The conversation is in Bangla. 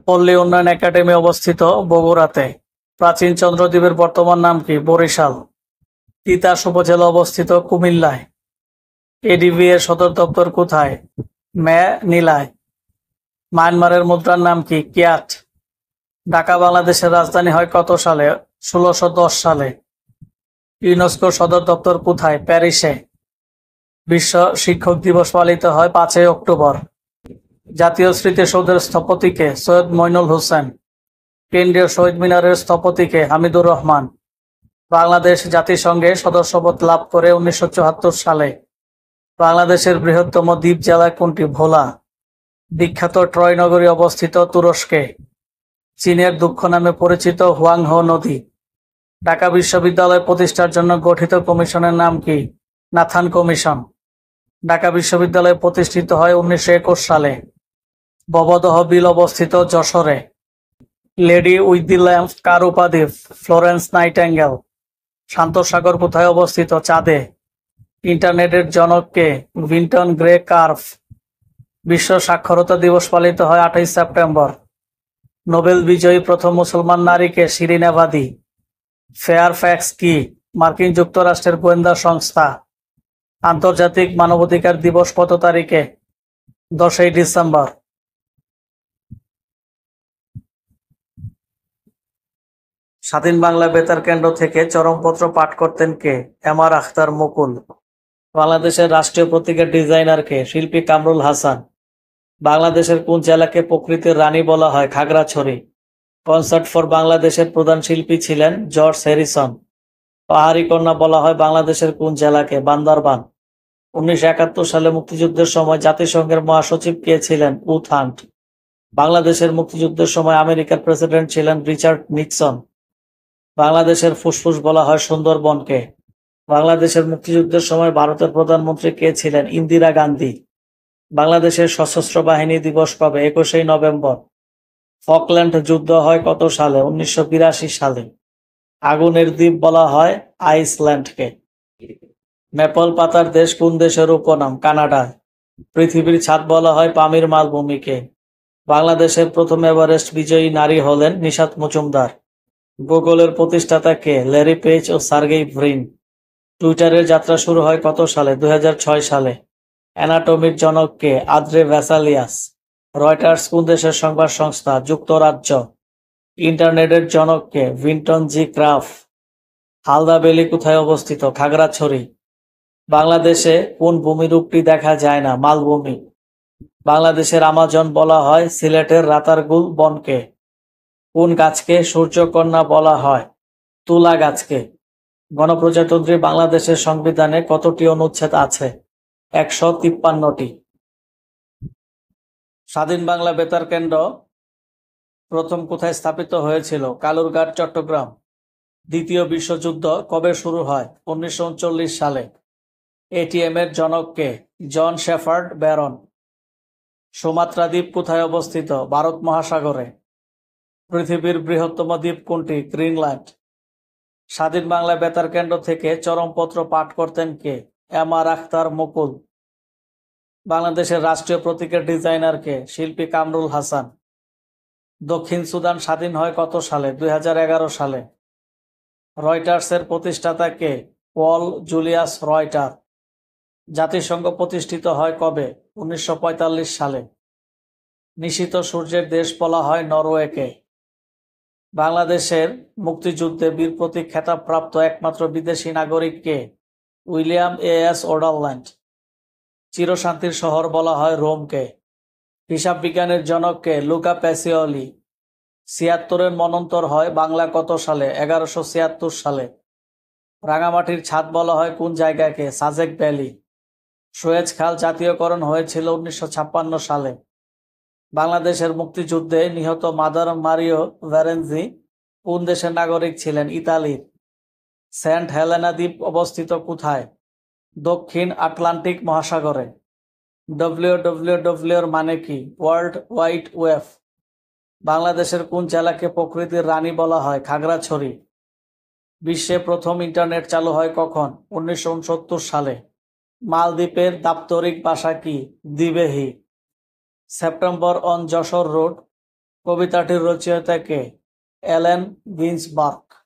পল্লী উন্নয়ন একাডেমি অবস্থিত বগুড়াতে। প্রাচীন চন্দ্রদ্বীপের বর্তমান নাম কি? বরিশাল। তিতাস উপজেলা অবস্থিত কুমিল্লায়। এডিবি এর সদর দপ্তর কোথায়? নীলায়। মায়ানমারের মুদ্রার নাম কি? কিয়াট। ঢাকা বাংলাদেশের রাজধানী হয় কত সালে? 1610 সালে। ইউনেস্কোর সদর দপ্তর কোথায়? প্যারিসে। বিশ্ব শিক্ষক দিবস পালিত হয় 5ই অক্টোবর। জাতীয় স্মৃতিসৌধের স্থপতি কে? সৈয়দ মইনুল হোসেন। কেন্দ্রীয় শহীদ মিনারের স্থপতি কে? হামিদুর রহমান। বাংলাদেশ জাতিসংঘে সদস্যপদ লাভ করে 1974 সালে। বাংলাদেশের বৃহত্তম দ্বীপ জেলা কোনটি? ভোলা। বিখ্যাত ট্রয় নগরী অবস্থিত তুরস্কে। চীনের দুঃখ নামে পরিচিত হুয়াংহো নদী। ঢাকা বিশ্ববিদ্যালয় প্রতিষ্ঠার জন্য গঠিত কমিশনের নাম কি? Nathan commission. ঢাকা বিশ্ববিদ্যালয় প্রতিষ্ঠিত হয় 1921 সালে। ভবদহ বিল অবস্থিত যশোরে। লেডি উইথ দি ল্যাম্প কার উপাধি? Florence Nightingale. শান্ত সাগর কোথায় অবস্থিত? চাঁদে। ইন্টারনেটের জনক কে? ভিন্টন গ্রে কার্ভ। বিশ্ব সাক্ষরতা দিবস পালিত হয় 28 সেপ্টেম্বর। নোবেল বিজয়ী প্রথম মুসলমান নারী কে? শিরিন এবাদি। ফেয়ারফ্যাক্স কি? মার্কিন যুক্তরাষ্ট্রের গোয়েন্দা সংস্থা। আন্তর্জাতিক মানবাধিকার দিবস কত তারিখে? 10ই ডিসেম্বর। স্বাধীন বাংলা বেতার কেন্দ্র থেকে চরমপত্র পাঠ করতেন কে? এম আর আখতার মুকুল। বাংলাদেশের রাষ্ট্রীয় প্রতীকের ডিজাইনার কে? শিল্পী কামরুল হাসান। বাংলাদেশের কোন জেলাকে প্রকৃতির রানী বলা হয়? খাগড়াছড়ি। কনসার্ট ফর বাংলাদেশের প্রধান শিল্পী ছিলেন জর্জ হ্যারিসন। পাহাড়ি কন্যা বলা হয় বাংলাদেশের কোন জেলাকে? বান্দরবান। 1971 সালে মুক্তিযুদ্ধের সময় জাতিসংঘের মহাসচিব কে ছিলেন? উথ হান্ট। বাংলাদেশের মুক্তিযুদ্ধের সময় আমেরিকার প্রেসিডেন্ট ছিলেন রিচার্ড নিক্সন। বাংলাদেশের ফুসফুস বলা হয় সুন্দরবনকে। বাংলাদেশের মুক্তিযুদ্ধের সময় ভারতের প্রধানমন্ত্রী কে ছিলেন? ইন্দিরা গান্ধী। বাংলাদেশের সশস্ত্র বাহিনী দিবস কবে? 21 নভেম্বর। ফকল্যান্ড যুদ্ধ হয় কত সালে? 1982 সালে। আগুনের দ্বীপ বলা হয় আইসল্যান্ডকে। মেপল পাতার দেশ কোন দেশের উপনাম? কানাডা। পৃথিবীর ছাদ বলা হয় পামির মালভূমিকে। বাংলাদেশের প্রথম এভারেস্ট বিজয়ী নারী হলেন নিশাত মজুমদার। গুগলের প্রতিষ্ঠাতা কে? ল্যারি পেজ ও সার্গেই ব্রিন। টুইটারের যাত্রা শুরু হয় কত সালে? 2006 সালে। অ্যানাটমির জনক কে? আদ্রে ভ্যাসালিয়াস। রয়টার্স কোন দেশের সংবাদ সংস্থা? যুক্তরাজ্য। ইন্টারনেটের জনক কে? ভিন্টন জি ক্রাফ। হালদা বেলি কোথায় অবস্থিত? খাগড়াছড়ি। বাংলাদেশে কোন ভূমিরূপটি দেখা যায় না? মালভূমি। বাংলাদেশের আমাজন বলা হয় সিলেটের রাতারগুল বনকে। কোন গাছকে সূর্যকন্যা বলা হয়? তুলা গাছকে। গণপ্রজাতন্ত্রী বাংলাদেশের সংবিধানে কতটি অনুচ্ছেদ আছে? 153টি। স্বাধীন বাংলা বেতার কেন্দ্র প্রথম কোথায় স্থাপিত হয়েছিল? কালুরঘাট, চট্টগ্রাম। দ্বিতীয় বিশ্বযুদ্ধ কবে শুরু হয়? 1939 সালে। এটিএম এর জনক কে? জন শেফার্ড ব্যারন। সুমাত্রা দ্বীপ কোথায় অবস্থিত? ভারত মহাসাগরে। পৃথিবীর বৃহত্তম দ্বীপ কোনটি? গ্রিনল্যান্ড। স্বাধীন বাংলা বেতার কেন্দ্র থেকে চরমপত্র পাঠ করতেন কে? এম আর আখতার মুকুল। বাংলাদেশের রাষ্ট্রীয় প্রতীকের ডিজাইনার কে? শিল্পী কামরুল হাসান। দক্ষিণ সুদান স্বাধীন হয় কত সালে? 2011 সালে। রয়টার্সের প্রতিষ্ঠাতা কে? পল জুলিয়াস রয়টার। জাতিসংঘ প্রতিষ্ঠিত হয় কবে? 1945 সালে। নিশীথ সূর্যের দেশ বলা হয় নরওয়েকে। বাংলাদেশের মুক্তিযুদ্ধে বীর প্রতীক খেতাবপ্রাপ্ত একমাত্র বিদেশি নাগরিক কে? William S ওডারল্যান্ড। চিরশান্তির শহর বলা হয় রোমকে। হিসাব বিজ্ঞানের জনক কে? Luka Pacioli. 76-এর মন্বন্তর হয় বাংলা কত সালে? 1176 সালে। রাঙামাটির ছাদ বলা হয় কোন জায়গাকে? সাজেক ভ্যালি। সুয়েজ খাল জাতীয়করণ হয়েছিল 1956 সালে। বাংলাদেশের মুক্তিযুদ্ধে নিহত মাদার মারিও ভ্যারেনজি কোন দেশের নাগরিক ছিলেন? ইতালির। সেন্ট হেলেনা দ্বীপ অবস্থিত কোথায়? দক্ষিণ আটলান্টিক মহাসাগরে। WWW এর মানে কি? World wide web. বাংলাদেশের কোন জেলাকে প্রকৃতির রানী বলা হয়? খাগড়াছড়ি। বিশ্বে প্রথম ইন্টারনেট চালু হয় কখন? 1969 সালে। মালদ্বীপের দাপ্তরিক ভাষা কি? দ্বিবেহী। সেপ্টেম্বর অন যশোর রোড কবিতাটির রচয়িতা কে? Allen Ginsberg.